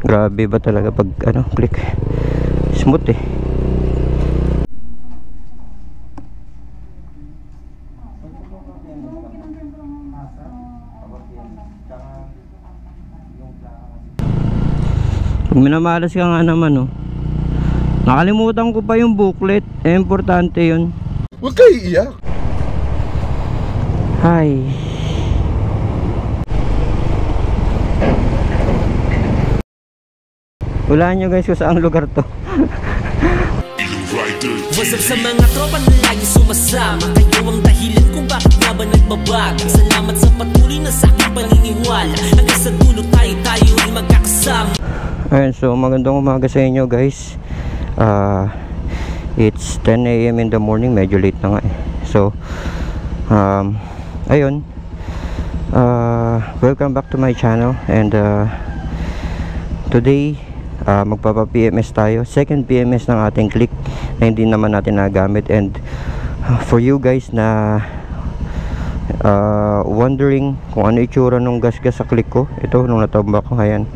Grabe ba talaga pag ano, click. Smooth eh. Pag minamalas ka nga naman oh. Nakalimutan ko pa yung booklet. Importante yun. Huwag kayo iiyak. Hi. Hulaan nyo guys kung saan lugar to. What's up sa mga tropa na lagi sumasama? Kayo ang dahilan kung bakit nga ba nagbabago. Salamat sa patuloy na sa aking paniniwala. Hanggang sa dulo tayo ay magkakasama. Ayun, so magandang umaga sa inyo guys. It's 10 AM in the morning. Medyo late na nga eh. So ayun, welcome back to my channel. And today magpapa PMS tayo. Second PMS ng ating click na hindi naman natin nagamit. And for you guys na wondering kung ano itsura nung gasgas sa click ko, ito nung natambak ko, ayan.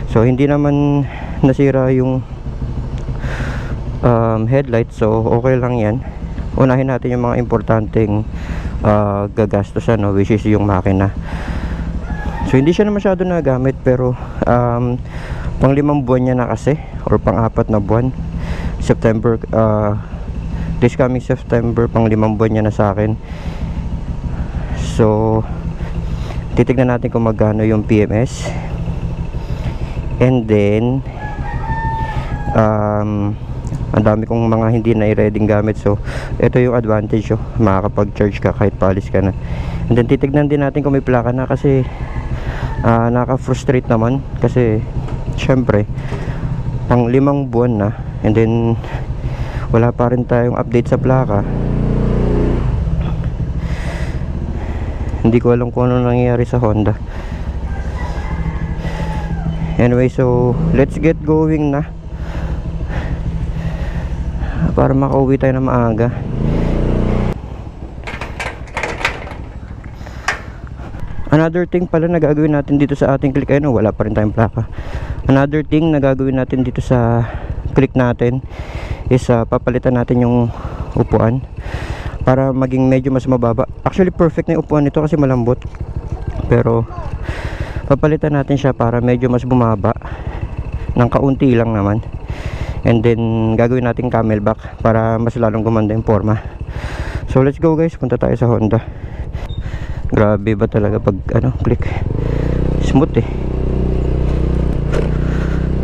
So hindi naman nasira yung headlight, so okay lang yan. Unahin natin yung mga importanteng gagastos, ano, which is yung makina. So hindi siya na masyado nagamit, pero pang 5 buwan niya na kasi, or pang 4 na buwan. September, this coming September, pang 5 buwan niya na sa akin. So titignan natin kung magkano yung PMS. And then ang dami kong mga hindi na i-reading gamit. So ito yung advantage, oh, makakapag-charge ka kahit palis ka na. And then titignan din natin kung may plaka na, kasi nakaka-frustrate naman, kasi syempre pang 5 buwan na, and then wala pa rin tayong update sa plaka. Hindi ko alam kung ano nangyayari sa Honda. Anyway, so let's get going na para makauwi tayo na maaga. Another thing pala na gagawin natin dito sa ating click, ayun, wala pa rin tayong plaka. Another thing na gagawin natin dito sa click natin is papalitan natin yung upuan para maging medyo mas mababa. Actually perfect na yung upuan nito kasi malambot, pero papalitan natin siya para medyo mas bumaba ng kaunti lang naman. And then gagawin natin camelback para mas lalong gumanda yung forma. So let's go guys, punta tayo sa Honda. Grabe ba talaga pag ano, click. Smooth eh.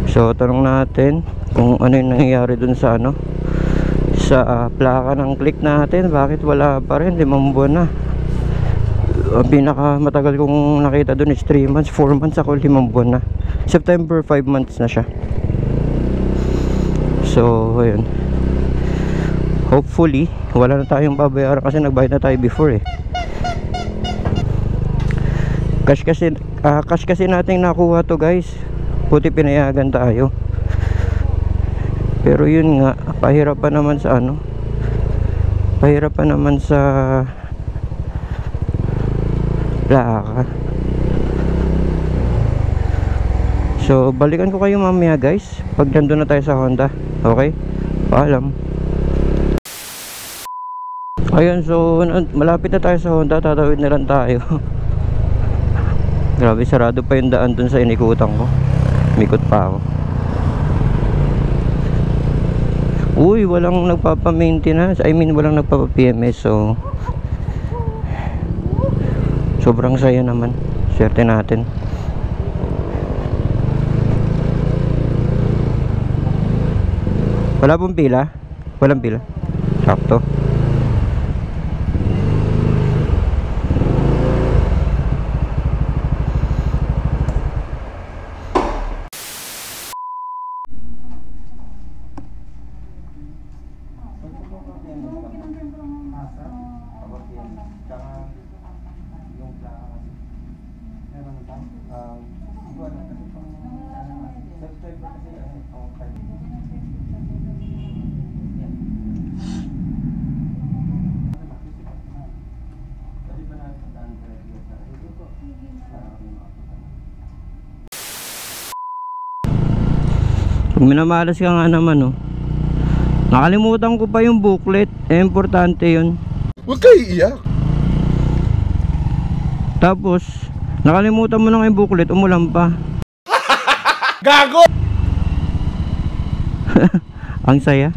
So tanong natin kung ano yung nangyayari dun sa ano, sa plaka ng click natin. Bakit wala pa rin, 5 buwan na. Ang pinaka matagal kong nakita dun is 3 months, 4 months, ako 5 buwan na. September 5 months na siya. So ayun, hopefully wala na tayong babayaran kasi nagbayad na tayo before eh. Cash kasi natin nakuha to guys, puti pinayagan tayo. Pero yun nga, pahirap pa naman sa ano, pahirap pa naman sa plaka. So balikan ko kayo mamaya guys pag nandun na tayo sa Honda. Okay, paalam. Ayun, so malapit na tayo sa Honda, tatawid na lang tayo. Grabe, sarado pa yung daan dun sa inikutan ko. Mikot pa ako. Uy, walang nagpapa-maintenance, I mean walang nagpapa-PMS. So sobrang saya naman, swerte natin. Wala pong pila? Walang pila? Sakto. Minamalas ka nga naman, oh. Nakalimutan ko pa yung booklet. Importante yun. Huwag kayo iiyak. Tapos, nakalimutan mo na nga yung booklet, umulan pa. Gago! Ang saya.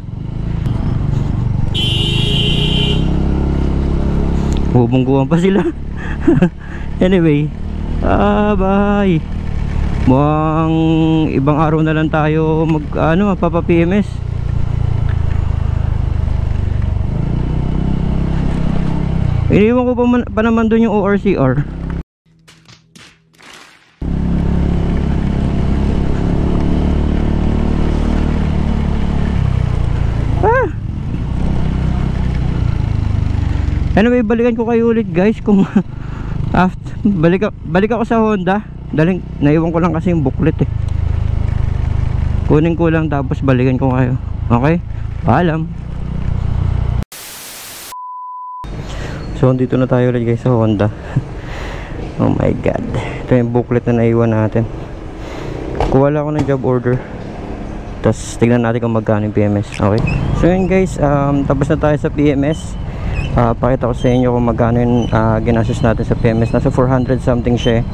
Bubungguan pa sila. Anyway, bye. Mukhang ibang araw na lang tayo papa-PMS. Iniwan ko pa naman doon yung ORCR. Anyway, balikan ko kayo ulit guys kung balik ako sa Honda. Naiwan ko lang kasi yung booklet eh. Kunin ko lang tapos balikan ko kayo. Okay? Paalam. So dito na tayo ulit guys sa Honda. Oh my god. Ito yung booklet na naiwan natin. Kuha lang ako ng job order. Tapos tignan natin kung magkano yung PMS. Okay? So yun guys, tapos na tayo sa PMS. Pakita ko sa inyo kung magkano yung ginastos natin sa PMS. Nasa 400 something siya.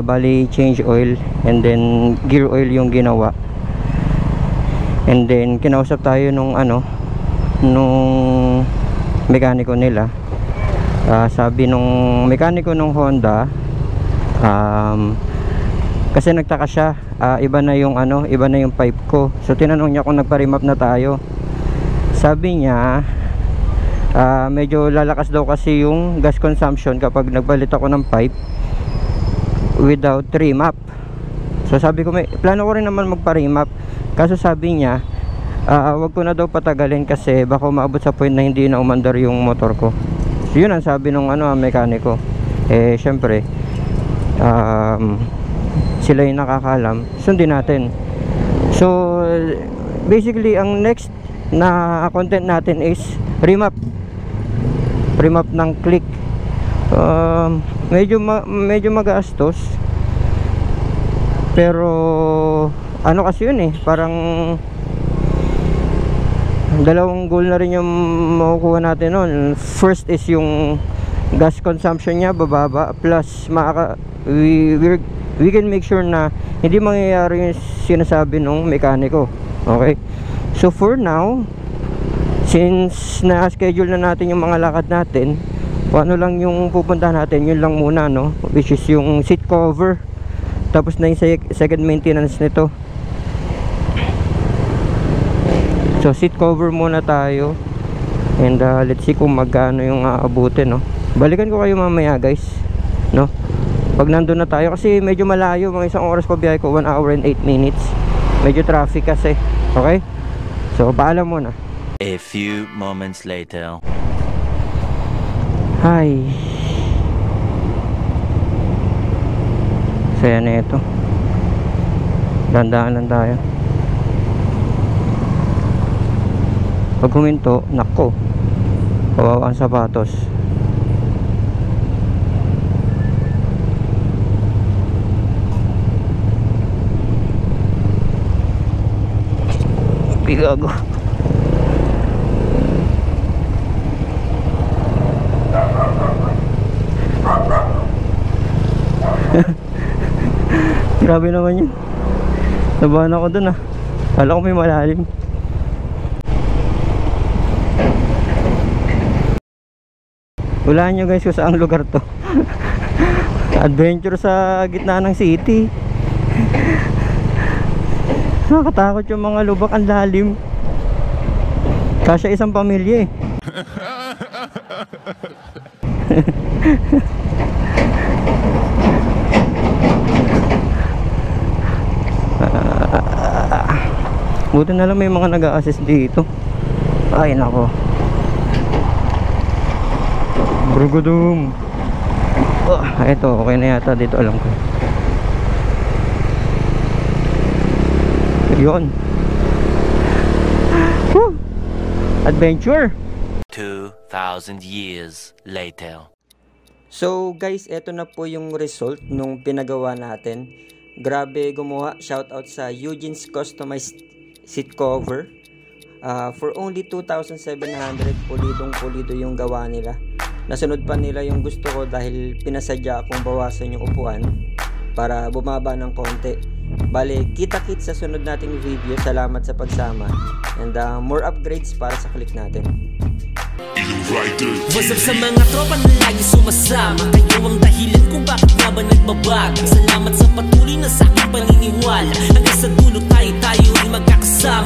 Bali change oil and then gear oil yung ginawa. And then kinausap tayo nung mekaniko nila. Sabi nung mekaniko nung Honda, kasi nagtaka siya, iba na yung pipe ko. So tinanong niya kung nagpa-remap na tayo. Sabi niya medyo lalakas daw kasi yung gas consumption kapag nagbalit ako ng pipe without remap. So sabi ko, plano ko rin naman magpa-remap. Kaso sabi niya, wag ko na daw patagalin kasi baka maabot sa point na hindi na umandar yung motor ko. So yun ang sabi nung mekaniko. Syempre sila yung nakakalam, sundin natin. So basically ang next na content natin is remap ng click. Medyo magastos, pero kasi yun parang dalawang goal na rin yung makukuha natin nun. First is yung gas consumption niya bababa, plus we can make sure na hindi mangyayari yung sinasabi nung mekaniko. Okay, so for now, since na-schedule na natin yung mga lakad natin, ano lang yung pupuntahan natin, yun lang muna, which is yung seat cover, tapos na yung second maintenance nito. So seat cover muna tayo, and let's see kung magkano yung aabutin. Balikan ko kayo mamaya guys, pag nandun na tayo, kasi medyo malayo, mga isang oras pa biyahe ko, 1 hour and 8 minutes. Medyo traffic kasi. Okay, so paalam muna. A few moments later. Hi. Saya na ito. Dandaan lang tayo. Pag huminto, nako, kawawa ang sapatos. Bigago. Grabe naman yun. Nabahan ako dun Kala ko may malalim. Hulaan nyo guys kung saang lugar to. Adventure sa gitna ng city. Nakakatakot yung mga lubak, ang lalim. Kasya isang pamilya Buti na lang may mga nag-a-assist dito. Ay nako, Brugodum. Ito okay na yata dito, alam ko. Yun. Woo! Adventure. 2,000 years later. So guys, eto na po yung result nung pinagawa natin. Grabe gumawa. Shoutout sa Eugene's Customized Seat Cover. For only 2,700, pulidong-pulido yung gawa nila. Nasunod pa nila yung gusto ko dahil pinasadya akong bawasan yung upuan para bumaba ng konti. Bale, kita-kit sa sunod nating video. Salamat sa pagsama. And more upgrades para sa click natin. What's up sa mga tropa na lagi sumasama? Kayo ang dahilan kung bakit nga ba nagbabago. Salamat sa patuloy na sa aking paniniwala. Hanggang sa dulo tayo ay magkakasama.